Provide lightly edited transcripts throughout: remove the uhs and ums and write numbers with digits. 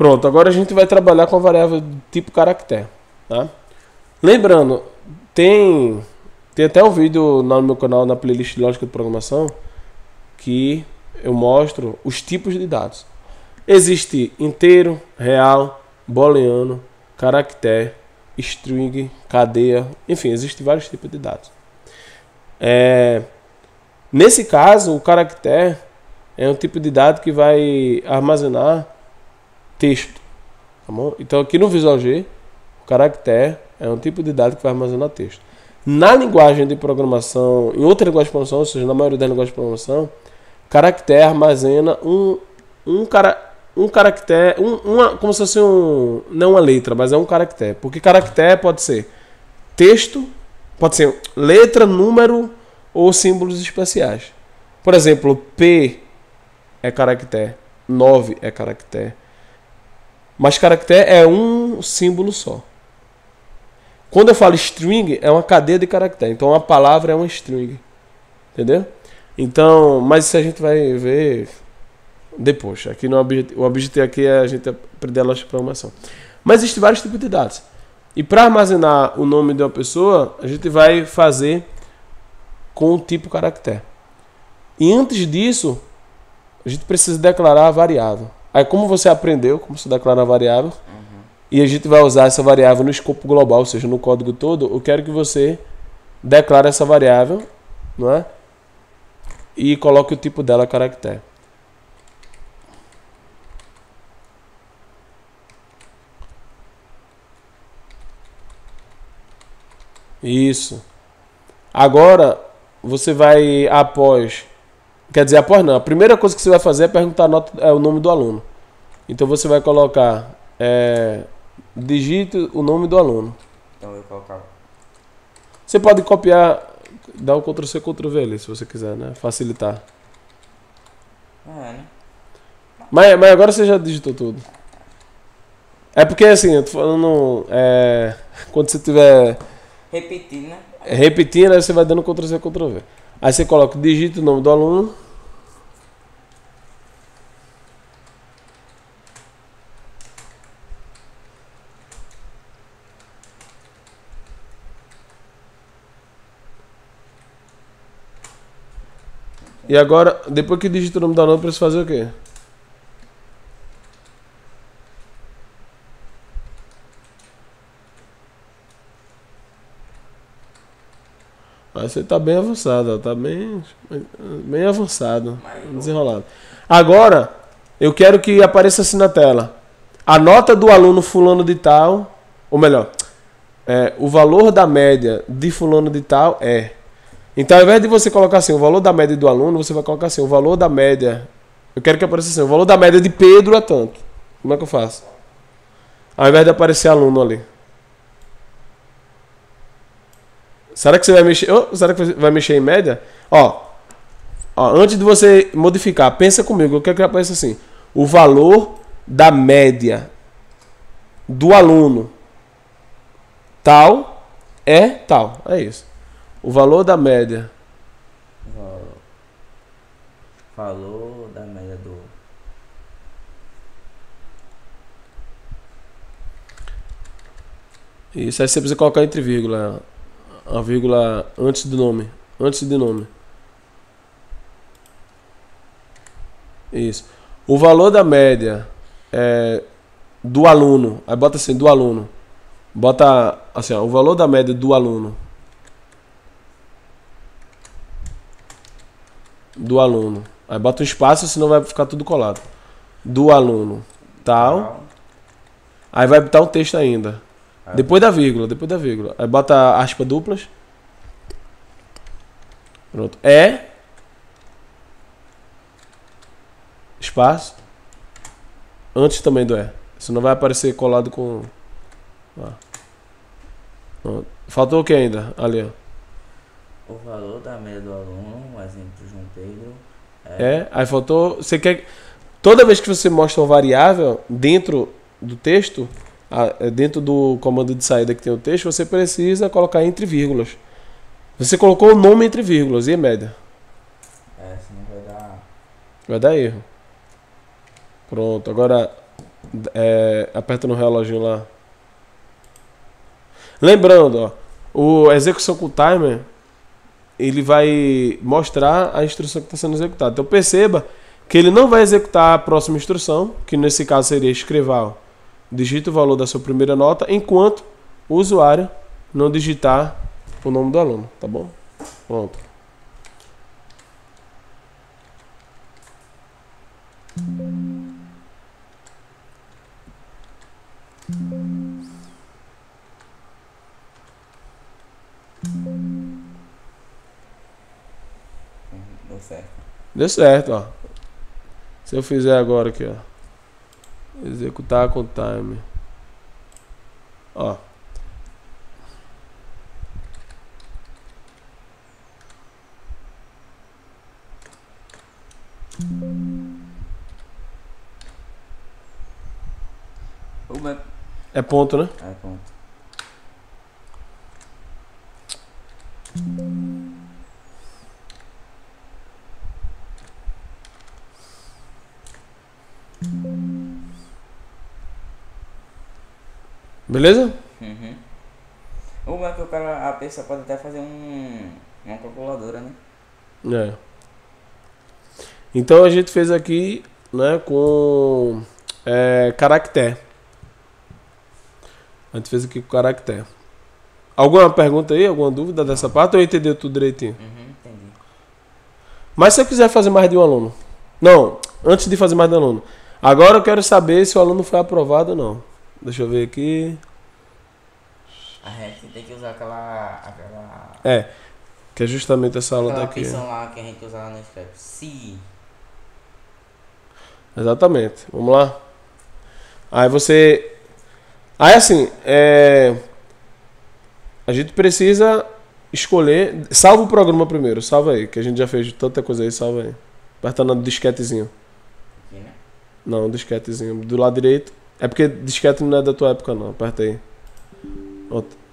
Pronto, agora a gente vai trabalhar com a variável do tipo caractere, tá? Lembrando, tem até um vídeo no meu canal, na playlist de Lógica de Programação, que eu mostro os tipos de dados. Existe inteiro, real, booleano, caractere, string, cadeia, enfim, existem vários tipos de dados. Nesse caso, o caractere é um tipo de dado que vai armazenar texto, tá bom? Então aqui no Visual G, o caractere é um tipo de dado que vai armazenar texto. Na linguagem de programação, em outra linguagem de programação, ou seja, na maioria das linguagens de programação, caractere armazena um caractere, como se fosse não uma letra, mas é um caractere. Porque caractere pode ser texto, pode ser letra, número ou símbolos especiais. Por exemplo, P é caractere, 9 é caractere. Mas caractere é um símbolo só. Quando eu falo string, é uma cadeia de caractere. Então a palavra é uma string. Entendeu? Então, mas isso a gente vai ver depois. Aqui o objetivo aqui é a gente aprender a lógica de programação. Mas existem vários tipos de dados. E para armazenar o nome de uma pessoa, a gente vai fazer com o tipo caractere. E antes disso, a gente precisa declarar a variável. Aí como você aprendeu como se declara a variável, e a gente vai usar essa variável no escopo global, ou seja, no código todo, eu quero que você declare essa variável, não é? E coloque o tipo dela caractere. Isso. Agora, você vai após... Quer dizer, após não. A primeira coisa que você vai fazer é perguntar o nome do aluno. Então você vai colocar... digite o nome do aluno. Então eu colocava. Você pode copiar, dar o Ctrl+C, Ctrl+V ali, se você quiser, né? Facilitar. Né? Mas agora você já digitou tudo. É porque assim, eu tô falando... quando você estiver Repetir, né? repetindo, aí você vai dando Ctrl+C, Ctrl+V. Aí você coloca, digita o nome do aluno. E agora, depois que digita o nome do aluno, precisa fazer o quê? Aí você tá bem avançado, ó, tá bem avançado, desenrolado. Agora, eu quero que apareça assim na tela. A nota do aluno fulano de tal, ou melhor, o valor da média de fulano de tal é... Então, ao invés de você colocar assim, o valor da média do aluno, você vai colocar assim, o valor da média... Eu quero que apareça assim, o valor da média de Pedro é tanto. Como é que eu faço? Ao invés de aparecer aluno ali. Será que você vai mexer... será que você vai mexer em média? Ó, antes de você modificar, pensa comigo, eu quero que apareça assim. O valor da média do aluno tal é tal. É isso. O valor da média. Valor da média do... Isso, aí você precisa colocar entre vírgula. A vírgula antes do nome. Antes de nome. Isso. O valor da média do aluno. Aí bota assim, do aluno. Bota assim, ó, o valor da média do aluno. Do aluno. Aí bota um espaço, senão vai ficar tudo colado. Do aluno. Tal. Aí vai botar um texto ainda. Depois da vírgula, depois da vírgula. Aí bota aspas duplas. Pronto. Espaço. Antes também do senão vai aparecer colado com... Pronto. Faltou o que ainda? Ali, ó. O valor da média do aluno, um exemplo, João Pedro. Aí faltou... Você quer... Toda vez que você mostra uma variável dentro do texto... dentro do comando de saída que tem o texto, você precisa colocar entre vírgulas. Você colocou o nome entre vírgulas e a média. Senão vai dar... Vai dar erro. Pronto, agora Aperta no reloginho lá. Lembrando, ó, o execução com timer, ele vai mostrar a instrução que está sendo executada. Então perceba que ele não vai executar a próxima instrução, que nesse caso seria escrever, ó, digita o valor da sua primeira nota, enquanto o usuário não digitar o nome do aluno, tá bom? Pronto. Deu certo. Deu certo, ó. Se eu fizer agora aqui, ó, executar com time, ó, é ponto, né? É ponto. Beleza? Uhum. O bom é que a pessoa pode até fazer uma calculadora, né? É. Então a gente fez aqui, né, com caractere. A gente fez aqui com caractere. Alguma pergunta aí? Alguma dúvida dessa parte? Ou entendeu tudo direitinho? Entendi. Mas se eu quiser fazer mais de um aluno? Não, antes de fazer mais de um aluno. Agora eu quero saber se o aluno foi aprovado ou não. Deixa eu ver aqui. A gente tem que usar aquela Que é justamente essa aula daqui. opção lá que a gente usa lá no Skype. Se. Exatamente. Vamos lá. Aí você... Aí assim, a gente precisa escolher... Salva o programa primeiro, salva aí, que a gente já fez tanta coisa aí, salva aí. Aperta no disquetezinho. Aqui, né? Não, disquetezinho. Do lado direito. É porque disquete não é da tua época não, aperta aí.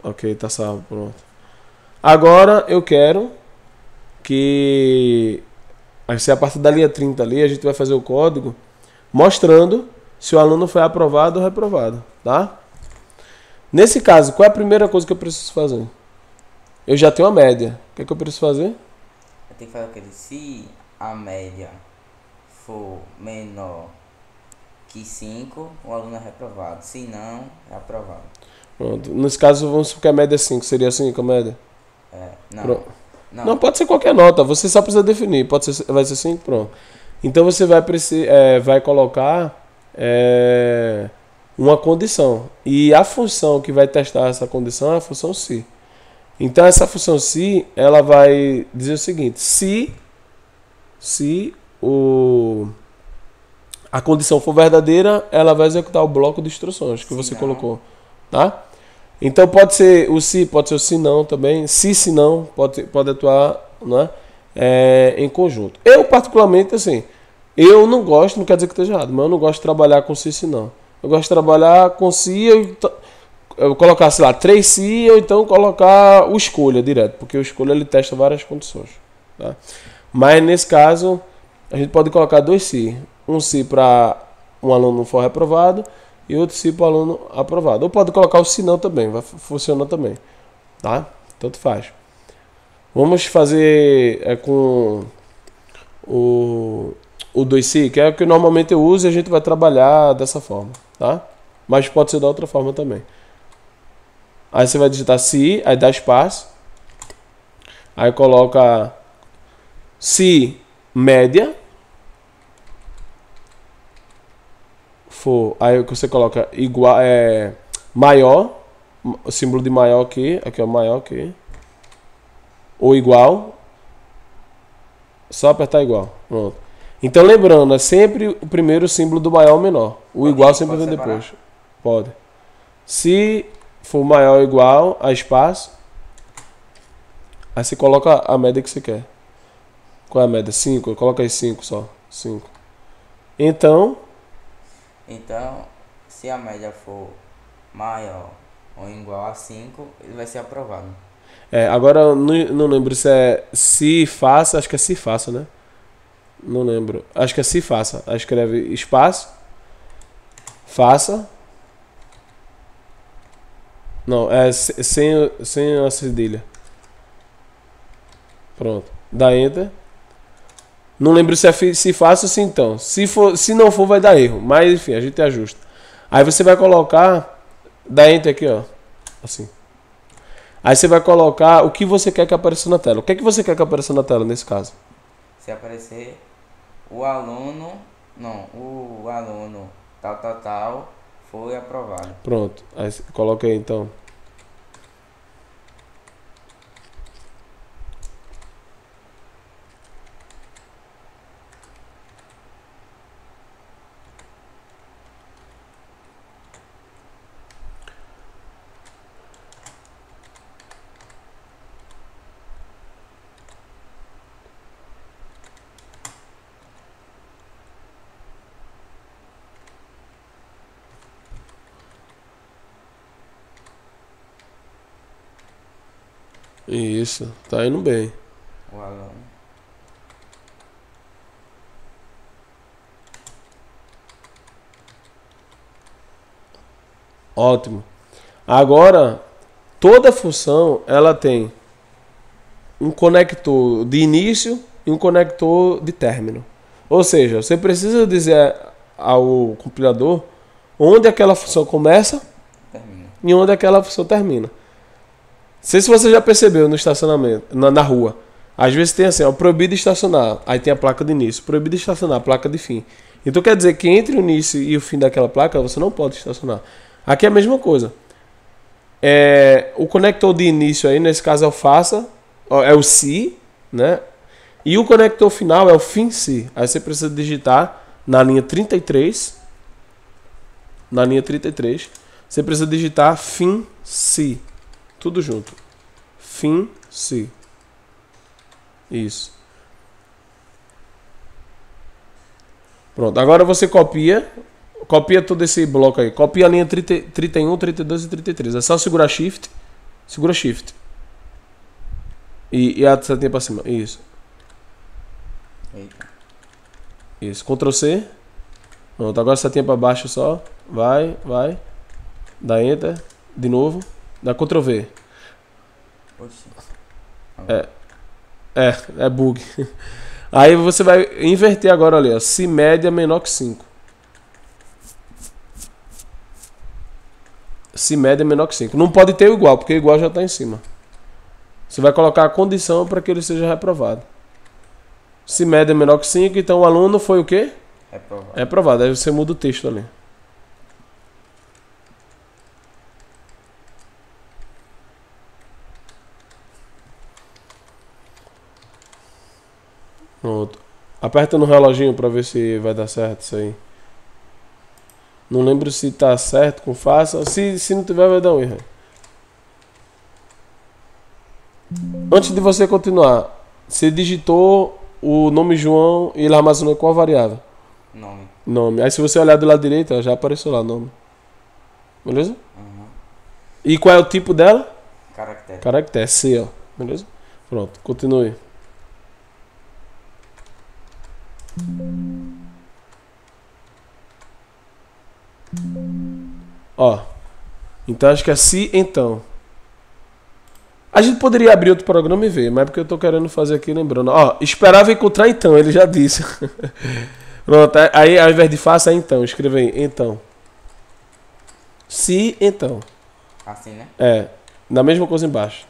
Ok, tá salvo, pronto. Agora eu quero que... Aí se a partir da linha 30 ali, a gente vai fazer o código mostrando se o aluno foi aprovado ou reprovado, tá? Nesse caso, qual é a primeira coisa que eu preciso fazer? Eu já tenho a média. O que é que eu preciso fazer? Eu tenho que fazer aquele se a média for menor que 5, o aluno é reprovado. Se não, é aprovado. Pronto. Nesse caso, vamos supor que a média é 5. Seria 5 a média? Não. Não, pode ser qualquer nota. Você só precisa definir. Vai ser 5? Pronto. Então você vai colocar uma condição. E a função que vai testar essa condição é a função se. Então essa função se, ela vai dizer o seguinte: se a condição for verdadeira, ela vai executar o bloco de instruções que você colocou, tá? Então pode ser o se, pode ser o se não também. Se não, pode atuar, né, em conjunto. Eu particularmente, assim, eu não gosto, não quer dizer que esteja errado, mas eu não gosto de trabalhar com se não. Eu gosto de trabalhar com se, eu colocar, sei lá, 3 se, ou então colocar o escolha direto, porque o escolha ele testa várias condições, tá? Mas nesse caso, a gente pode colocar 2 se. Um se para um aluno for reprovado e outro se para o aluno aprovado. Ou pode colocar o se não também, funciona também, tá? Tanto faz. Vamos fazer com o 2se, que é o que normalmente eu uso, e a gente vai trabalhar dessa forma, tá? Mas pode ser da outra forma também. Aí você vai digitar se, aí dá espaço, aí coloca se média for, aí você coloca igual, maior, o símbolo de maior aqui é o maior aqui, ou igual, só apertar igual, pronto. Então lembrando, é sempre o primeiro símbolo do maior ou menor, o igual sempre vem depois. Pode. Se for maior ou igual, a espaço, aí você coloca a média que você quer. Qual é a média? 5, coloca aí 5 só, 5. Então, se a média for maior ou igual a 5, ele vai ser aprovado. Agora eu não lembro se é se faça, acho que é se faça, né? Não lembro. Acho que é se faça. Aí escreve espaço, faça. Não, é sem a cedilha. Pronto. Dá Enter. Não lembro se é se faça ou se então. Se não for, vai dar erro. Mas enfim, a gente ajusta. Aí você vai colocar. Dá Enter aqui, ó. Assim. Aí você vai colocar o que você quer que apareça na tela. O que é que você quer que apareça na tela nesse caso? Se aparecer o aluno. Não, o aluno tal foi aprovado. Pronto. Aí coloca aí então. Isso, tá indo bem. O aluno. Ótimo. Agora, toda função ela tem um conector de início e um conector de término. Ou seja, você precisa dizer ao compilador onde aquela função começa Termina. e onde aquela função termina. Não sei se você já percebeu no estacionamento, na rua. Às vezes tem assim, ó, proibido estacionar. Aí tem a placa de início. Proibido estacionar, placa de fim. Então quer dizer que entre o início e o fim daquela placa, você não pode estacionar. Aqui é a mesma coisa. O conector de início aí, nesse caso é o faça, é o se, né? E o conector final é o fim se. Aí você precisa digitar na linha 33. Na linha 33. Você precisa digitar fim se. Tudo junto. Fim se. Isso. Pronto. Agora você copia todo esse bloco aí. Copia a linha 31, 32 e 33. É só segurar Shift. Segura Shift. E a setinha pra cima. Isso. Eita. Isso. Ctrl C. Pronto. Agora setinha pra baixo só. Vai. Dá Enter. De novo. Dá Ctrl V. Oxi. É bug. Aí você vai inverter agora ali, ó. Se média menor que 5. Se média menor que 5. Não pode ter o igual, porque o igual já está em cima. Você vai colocar a condição para que ele seja reprovado. Se média menor que 5, então o aluno foi o quê? Reprovado. É reprovado. Aí você muda o texto ali. Pronto. Aperta no reloginho para ver se vai dar certo isso aí. Não lembro se tá certo com faça. Se não tiver, vai dar um erro. Antes de você continuar, você digitou o nome João e ele armazenou qual variável? Nome. Aí se você olhar do lado direito, ó, já apareceu lá o nome. Beleza? Uhum. E qual é o tipo dela? Caractere. Caractere, C, ó. Beleza? Pronto, continue. Ó. Então acho que é se então. A gente poderia abrir outro programa e ver, mas é porque eu tô querendo fazer aqui lembrando. Ó, esperava encontrar então, ele já disse. Pronto, aí ao invés de faça, é então. Escreva aí, então. Se então. Assim, né? É, na mesma coisa embaixo.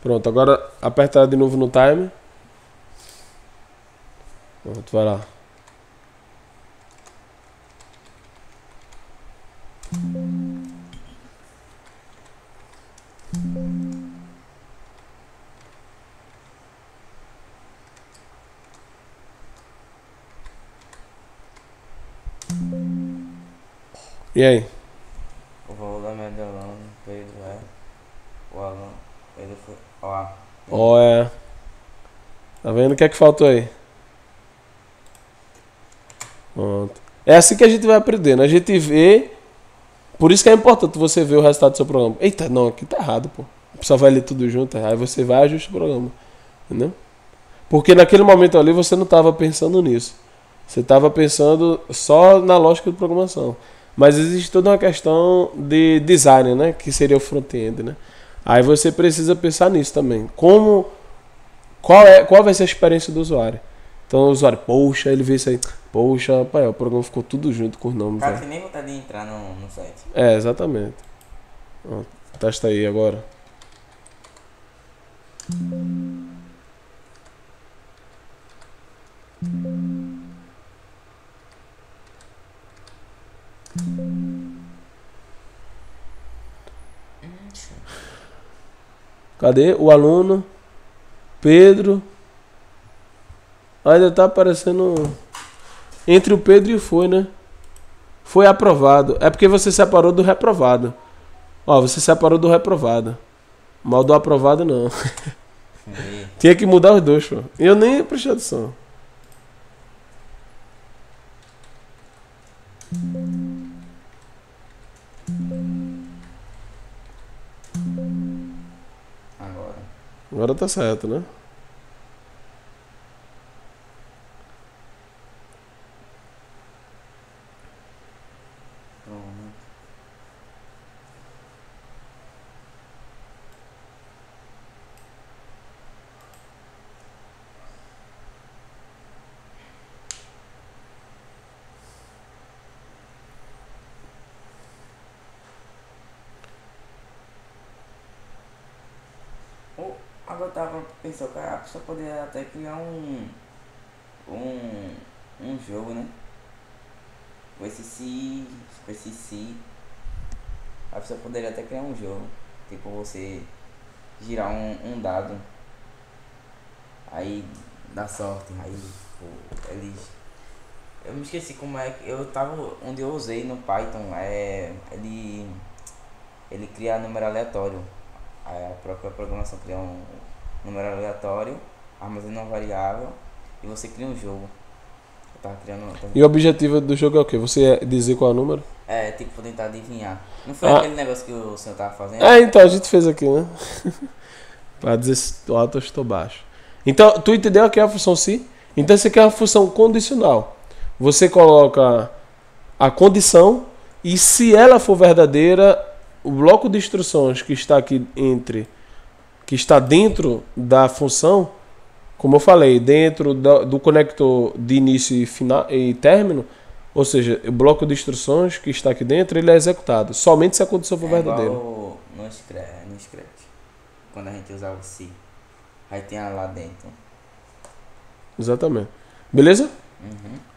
Pronto, agora aperta de novo no time. Pronto, vai lá. E aí? O valor da média do aluno, Pedro é. O aluno, Pedro foi. Ó. Ó, é. Tá vendo o que é que faltou aí? Pronto. É assim que a gente vai aprendendo. A gente vê. Por isso que é importante você ver o resultado do seu programa. Eita, não, aqui tá errado, pô. A pessoa vai ler tudo junto. Aí você vai e ajusta o programa. Entendeu? Porque naquele momento ali você não estava pensando nisso. Você estava pensando só na lógica de programação. Mas existe toda uma questão de design, né? Que seria o front-end, né? Aí você precisa pensar nisso também. Qual vai ser a experiência do usuário? Então o usuário, poxa, ele vê isso aí. Poxa, pai, o programa ficou tudo junto com os O nomes. cara Né? tem nem vontade de entrar no site. É, exatamente. Ó, testa aí agora. Cadê o aluno? Pedro. Ainda tá aparecendo entre o Pedro e o foi, né? Foi aprovado. É porque você separou do reprovado. Ó, você separou do reprovado. Mal do aprovado não. E Tinha que mudar os dois, pô. Eu nem prestei atenção. agora. Agora tá certo, né? Pronto. Agora eu tava pensando, cara, a pessoa poderia até criar um, um jogo, né? Com esse si, a pessoa poderia até criar um jogo. Tipo, você girar um dado, aí dá sorte, aí tipo, eles. Eu me esqueci como é que. Eu tava. Onde eu usei no Python, ele cria número aleatório. Aí a própria programação cria um número aleatório, armazena uma variável e você cria um jogo. Eu tava criando. E o objetivo do jogo é o quê? Você dizer qual é o número? É, tipo, tentar adivinhar. Não foi Ah. aquele negócio que o senhor tava fazendo? É, então, a gente fez aqui, né? Pra dizer se tô alto ou se tô baixo. Então, tu entendeu aqui a função se? Então, você quer uma função condicional. Você coloca a condição e se ela for verdadeira, o bloco de instruções que está aqui que está dentro da função, como eu falei, dentro do conector de início e final e término, ou seja, o bloco de instruções que está aqui dentro, ele é executado somente se a condição for verdadeira. Igual no script, quando a gente usava o si. Aí tem a lá dentro. Exatamente. Beleza? Uhum.